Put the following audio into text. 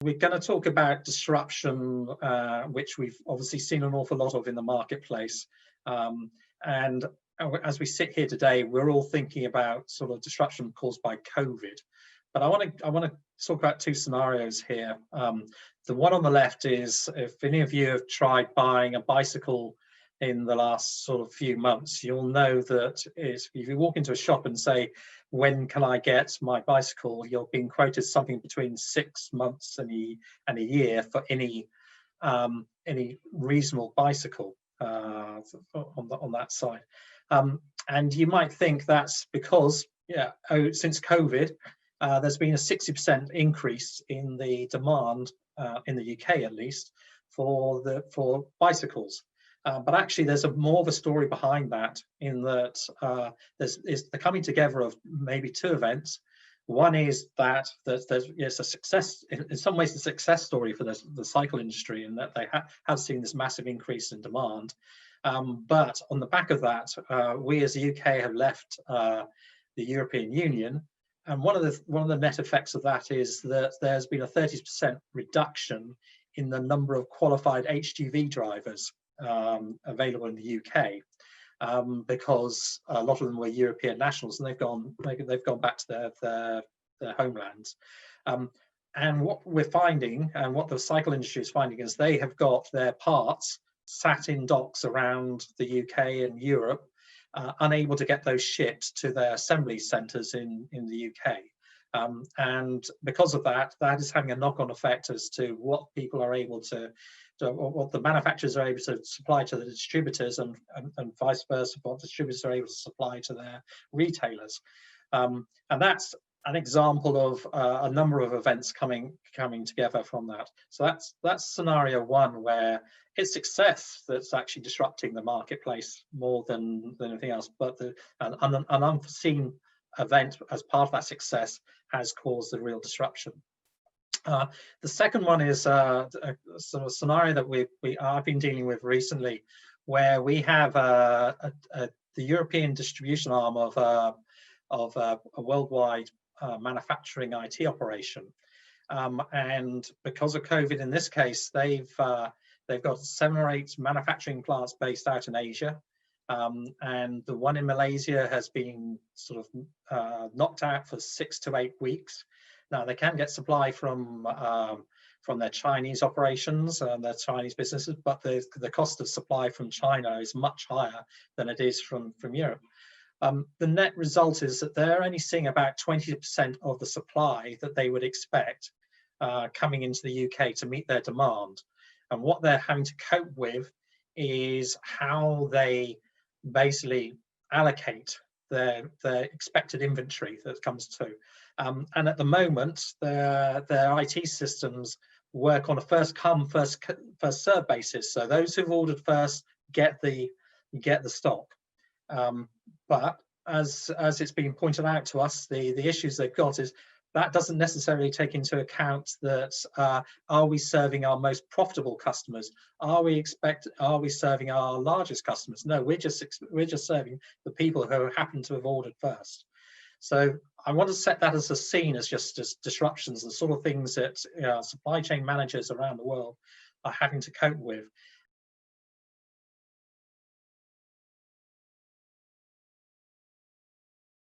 we're going to talk about disruption, which we've obviously seen an awful lot of in the marketplace. And as we sit here today, we're all thinking about sort of disruption caused by COVID. But I want to talk about two scenarios here. The one on the left is, if any of you have tried buying a bicycle in the last sort of few months, you'll know that if you walk into a shop and say, when can I get my bicycle, you're being quoted something between 6 months and a year for any reasonable bicycle on that side. And you might think that's because, since COVID, there's been a 60% increase in the demand in the UK, at least, for bicycles. But actually, there's more of a story behind that, in that there's the coming together of maybe two events. One is that there's a success, in some ways, a success story for the cycle industry, in that they have seen this massive increase in demand. But on the back of that, we as the UK have left the European Union. And one of the net effects of that is that there's been a 30% reduction in the number of qualified HGV drivers available in the UK, because a lot of them were European nationals, and they've gone back to their homelands. And what we're finding, and what the cycle industry is finding, is they have got their parts sat in docks around the UK and Europe, unable to get those shipped to their assembly centres in the UK. And because of that, that is having a knock-on effect as to what people are able to, what the manufacturers are able to supply to the distributors, and vice versa, what distributors are able to supply to their retailers. And that's an example of a number of events coming together from that. So that's scenario one, where it's success that's actually disrupting the marketplace more than anything else. But an unforeseen event as part of that success has caused the real disruption. The second one is a sort of scenario that I've been dealing with recently, where we have the European distribution arm of a worldwide manufacturing IT operation, and because of COVID, in this case, they've got 7 or 8 manufacturing plants based out in Asia, and the one in Malaysia has been sort of knocked out for 6 to 8 weeks. Now, they can get supply from their Chinese operations and their Chinese businesses, but the cost of supply from China is much higher than it is from Europe. The net result is that they're only seeing about 20% of the supply that they would expect coming into the UK to meet their demand. And what they're having to cope with is how they basically allocate their expected inventory that comes to. And at the moment, their IT systems work on a first come, first served basis. So those who've ordered first get the stock. But as it's been pointed out to us, the issues they've got is that doesn't necessarily take into account that are we serving our most profitable customers? Are we serving our largest customers? No, we're just serving the people who happen to have ordered first. So I want to set that as a scene as just as disruptions, the sort of things that supply chain managers around the world are having to cope with.